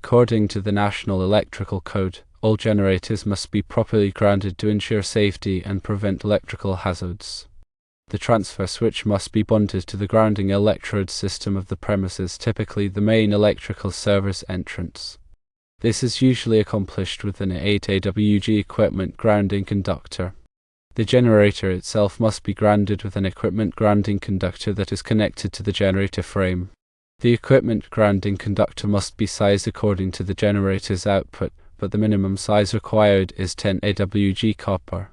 According to the National Electrical Code, all generators must be properly grounded to ensure safety and prevent electrical hazards. The transfer switch must be bonded to the grounding electrode system of the premises, typically the main electrical service entrance. This is usually accomplished with an 8 AWG equipment grounding conductor. The generator itself must be grounded with an equipment grounding conductor that is connected to the generator frame. The equipment grounding conductor must be sized according to the generator's output, but the minimum size required is 10 AWG copper.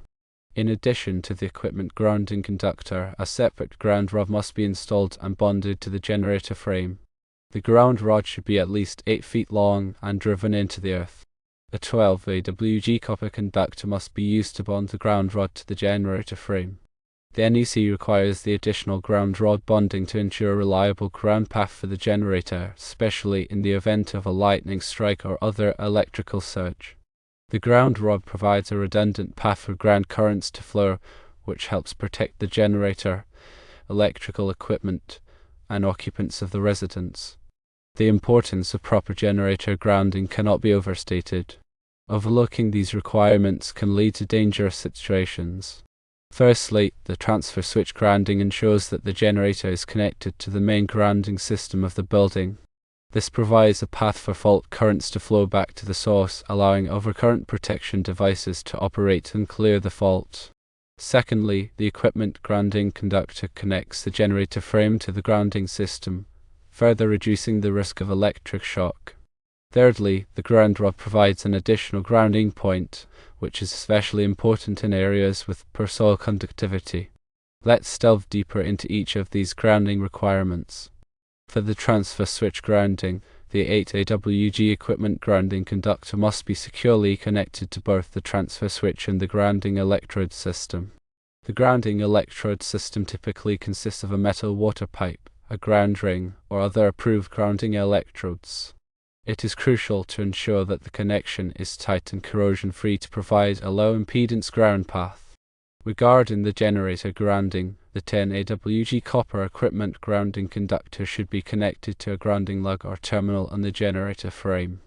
In addition to the equipment grounding conductor, a separate ground rod must be installed and bonded to the generator frame. The ground rod should be at least 8 feet long and driven into the earth. A 12 AWG copper conductor must be used to bond the ground rod to the generator frame. The NEC requires the additional ground rod bonding to ensure a reliable ground path for the generator, especially in the event of a lightning strike or other electrical surge. The ground rod provides a redundant path for ground currents to flow, which helps protect the generator, electrical equipment, and occupants of the residence. The importance of proper generator grounding cannot be overstated. Overlooking these requirements can lead to dangerous situations. Firstly, the transfer switch grounding ensures that the generator is connected to the main grounding system of the building. This provides a path for fault currents to flow back to the source, allowing overcurrent protection devices to operate and clear the fault. Secondly, the equipment grounding conductor connects the generator frame to the grounding system, further reducing the risk of electric shock. Thirdly, the ground rod provides an additional grounding point, which is especially important in areas with poor soil conductivity. Let's delve deeper into each of these grounding requirements. For the transfer switch grounding, the 8 AWG equipment grounding conductor must be securely connected to both the transfer switch and the grounding electrode system. The grounding electrode system typically consists of a metal water pipe, a ground ring, or other approved grounding electrodes. It is crucial to ensure that the connection is tight and corrosion-free to provide a low-impedance ground path. Regarding the generator grounding, the 10 AWG copper equipment grounding conductor should be connected to a grounding lug or terminal on the generator frame.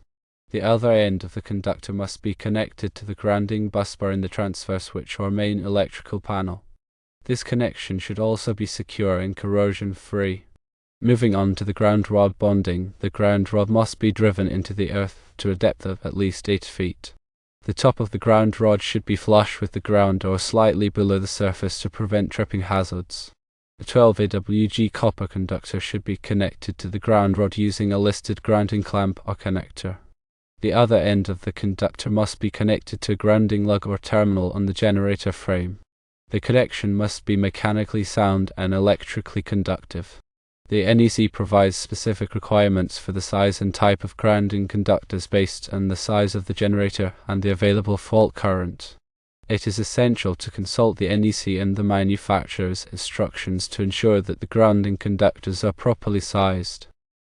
The other end of the conductor must be connected to the grounding busbar in the transfer switch or main electrical panel. This connection should also be secure and corrosion-free. Moving on to the ground rod bonding, the ground rod must be driven into the earth to a depth of at least 8 feet. The top of the ground rod should be flush with the ground or slightly below the surface to prevent tripping hazards. The 12 AWG copper conductor should be connected to the ground rod using a listed grounding clamp or connector. The other end of the conductor must be connected to a grounding lug or terminal on the generator frame. The connection must be mechanically sound and electrically conductive. The NEC provides specific requirements for the size and type of grounding conductors based on the size of the generator and the available fault current. It is essential to consult the NEC and the manufacturer's instructions to ensure that the grounding conductors are properly sized.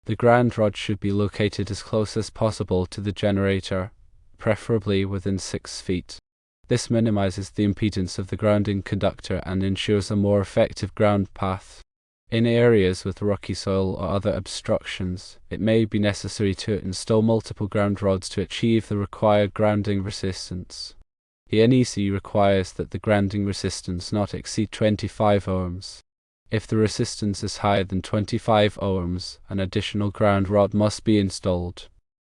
The ground rod should be located as close as possible to the generator, preferably within 6 feet. This minimizes the impedance of the grounding conductor and ensures a more effective ground path. In areas with rocky soil or other obstructions, it may be necessary to install multiple ground rods to achieve the required grounding resistance. The NEC requires that the grounding resistance not exceed 25 ohms. If the resistance is higher than 25 ohms, an additional ground rod must be installed.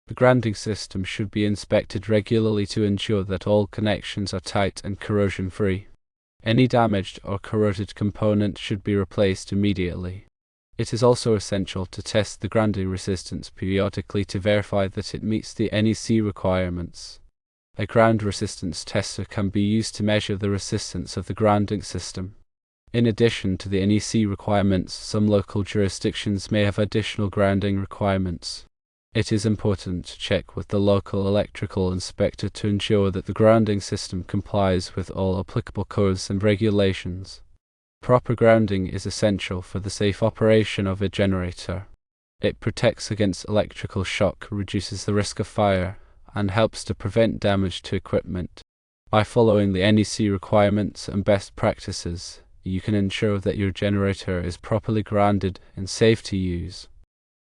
The grounding system should be inspected regularly to ensure that all connections are tight and corrosion-free. Any damaged or corroded component should be replaced immediately. It is also essential to test the grounding resistance periodically to verify that it meets the NEC requirements. A ground resistance tester can be used to measure the resistance of the grounding system. In addition to the NEC requirements, some local jurisdictions may have additional grounding requirements. It is important to check with the local electrical inspector to ensure that the grounding system complies with all applicable codes and regulations. Proper grounding is essential for the safe operation of a generator. It protects against electrical shock, reduces the risk of fire, and helps to prevent damage to equipment. By following the NEC requirements and best practices, you can ensure that your generator is properly grounded and safe to use.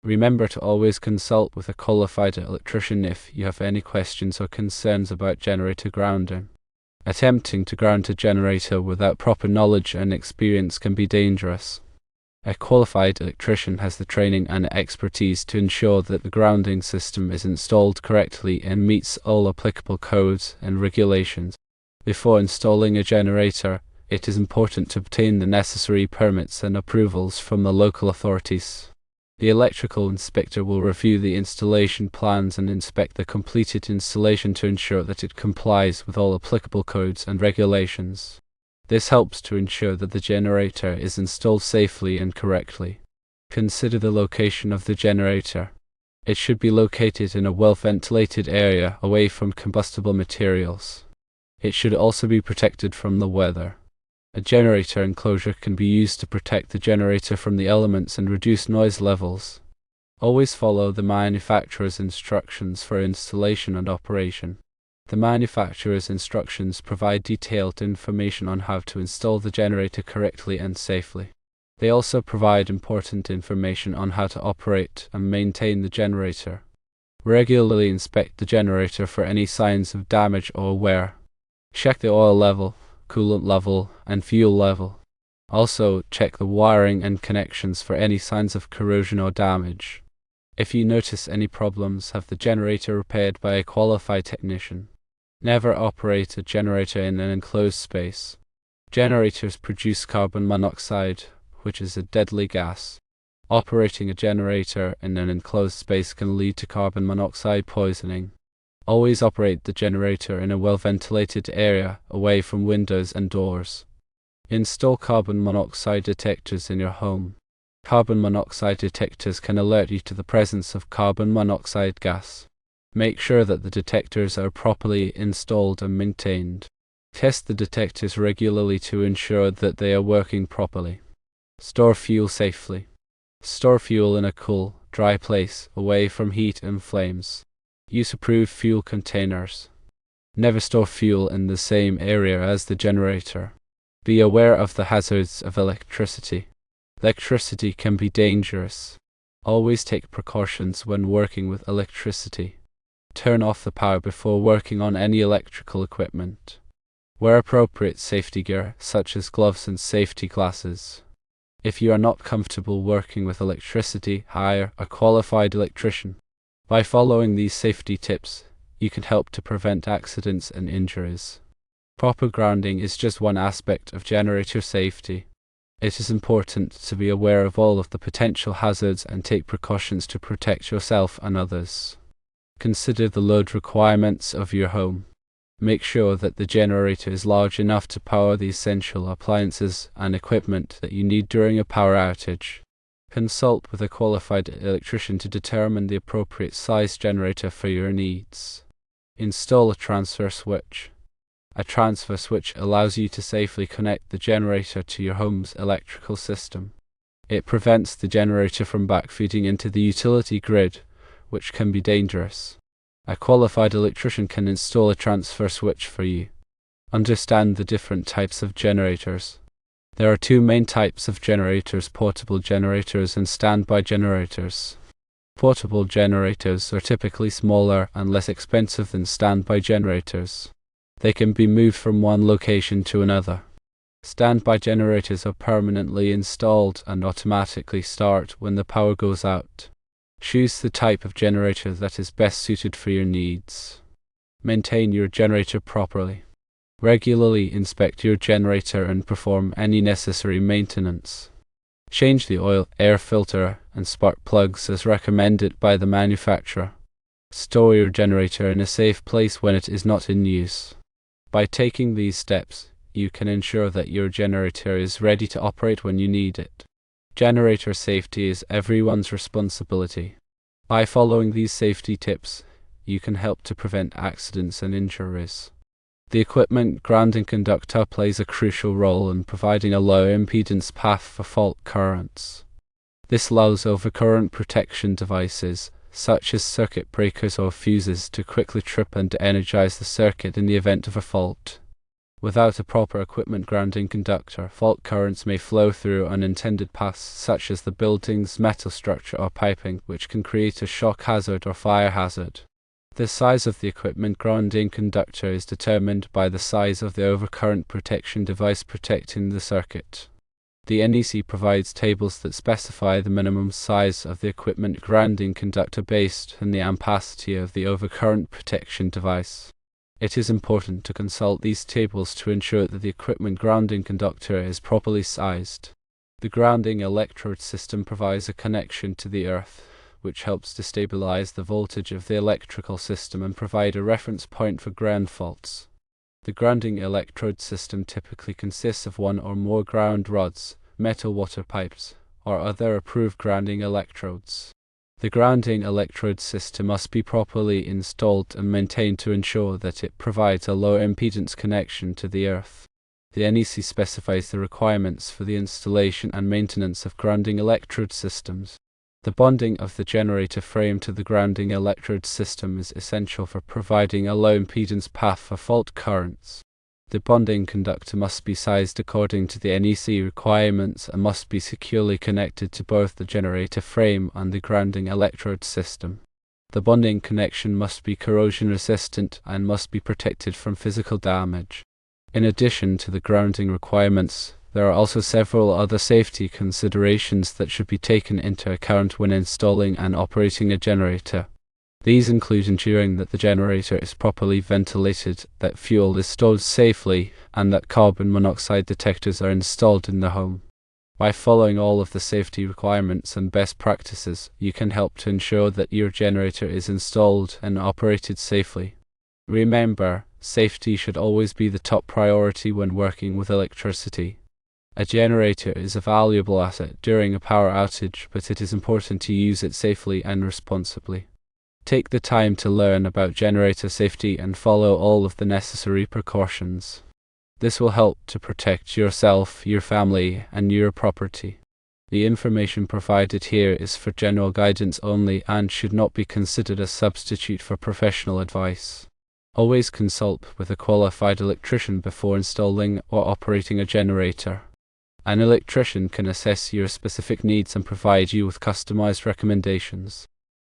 Remember to always consult with a qualified electrician if you have any questions or concerns about generator grounding. Attempting to ground a generator without proper knowledge and experience can be dangerous. A qualified electrician has the training and expertise to ensure that the grounding system is installed correctly and meets all applicable codes and regulations. Before installing a generator, it is important to obtain the necessary permits and approvals from the local authorities. The electrical inspector will review the installation plans and inspect the completed installation to ensure that it complies with all applicable codes and regulations. This helps to ensure that the generator is installed safely and correctly. Consider the location of the generator. It should be located in a well-ventilated area away from combustible materials. It should also be protected from the weather. A generator enclosure can be used to protect the generator from the elements and reduce noise levels. Always follow the manufacturer's instructions for installation and operation. The manufacturer's instructions provide detailed information on how to install the generator correctly and safely. They also provide important information on how to operate and maintain the generator. Regularly inspect the generator for any signs of damage or wear. Check the oil level, coolant level, and fuel level. Also, check the wiring and connections for any signs of corrosion or damage. If you notice any problems, have the generator repaired by a qualified technician. Never operate a generator in an enclosed space. Generators produce carbon monoxide, which is a deadly gas. Operating a generator in an enclosed space can lead to carbon monoxide poisoning. Always operate the generator in a well-ventilated area, away from windows and doors. Install carbon monoxide detectors in your home. Carbon monoxide detectors can alert you to the presence of carbon monoxide gas. Make sure that the detectors are properly installed and maintained. Test the detectors regularly to ensure that they are working properly. Store fuel safely. Store fuel in a cool, dry place, away from heat and flames. Use approved fuel containers. Never store fuel in the same area as the generator. Be aware of the hazards of electricity. Electricity can be dangerous. Always take precautions when working with electricity. Turn off the power before working on any electrical equipment. Wear appropriate safety gear, such as gloves and safety glasses. If you are not comfortable working with electricity, hire a qualified electrician. By following these safety tips, you can help to prevent accidents and injuries. Proper grounding is just one aspect of generator safety. It is important to be aware of all of the potential hazards and take precautions to protect yourself and others. Consider the load requirements of your home. Make sure that the generator is large enough to power the essential appliances and equipment that you need during a power outage. Consult with a qualified electrician to determine the appropriate size generator for your needs. Install a transfer switch. A transfer switch allows you to safely connect the generator to your home's electrical system. It prevents the generator from backfeeding into the utility grid, which can be dangerous. A qualified electrician can install a transfer switch for you. Understand the different types of generators. There are two main types of generators: portable generators and standby generators. Portable generators are typically smaller and less expensive than standby generators. They can be moved from one location to another. Standby generators are permanently installed and automatically start when the power goes out. Choose the type of generator that is best suited for your needs. Maintain your generator properly. Regularly inspect your generator and perform any necessary maintenance. Change the oil, air filter, and spark plugs as recommended by the manufacturer. Store your generator in a safe place when it is not in use. By taking these steps, you can ensure that your generator is ready to operate when you need it. Generator safety is everyone's responsibility. By following these safety tips, you can help to prevent accidents and injuries. The equipment grounding conductor plays a crucial role in providing a low impedance path for fault currents. This allows overcurrent protection devices, such as circuit breakers or fuses, to quickly trip and energize the circuit in the event of a fault. Without a proper equipment grounding conductor, fault currents may flow through unintended paths such as the building's metal structure or piping, which can create a shock hazard or fire hazard. The size of the equipment grounding conductor is determined by the size of the overcurrent protection device protecting the circuit. The NEC provides tables that specify the minimum size of the equipment grounding conductor based on the ampacity of the overcurrent protection device. It is important to consult these tables to ensure that the equipment grounding conductor is properly sized. The grounding electrode system provides a connection to the earth, which helps to stabilize the voltage of the electrical system and provide a reference point for ground faults. The grounding electrode system typically consists of one or more ground rods, metal water pipes, or other approved grounding electrodes. The grounding electrode system must be properly installed and maintained to ensure that it provides a low impedance connection to the earth. The NEC specifies the requirements for the installation and maintenance of grounding electrode systems. The bonding of the generator frame to the grounding electrode system is essential for providing a low impedance path for fault currents. The bonding conductor must be sized according to the NEC requirements and must be securely connected to both the generator frame and the grounding electrode system. The bonding connection must be corrosion resistant and must be protected from physical damage. In addition to the grounding requirements, there are also several other safety considerations that should be taken into account when installing and operating a generator. These include ensuring that the generator is properly ventilated, that fuel is stored safely, and that carbon monoxide detectors are installed in the home. By following all of the safety requirements and best practices, you can help to ensure that your generator is installed and operated safely. Remember, safety should always be the top priority when working with electricity. A generator is a valuable asset during a power outage, but it is important to use it safely and responsibly. Take the time to learn about generator safety and follow all of the necessary precautions. This will help to protect yourself, your family, and your property. The information provided here is for general guidance only and should not be considered a substitute for professional advice. Always consult with a qualified electrician before installing or operating a generator. An electrician can assess your specific needs and provide you with customized recommendations.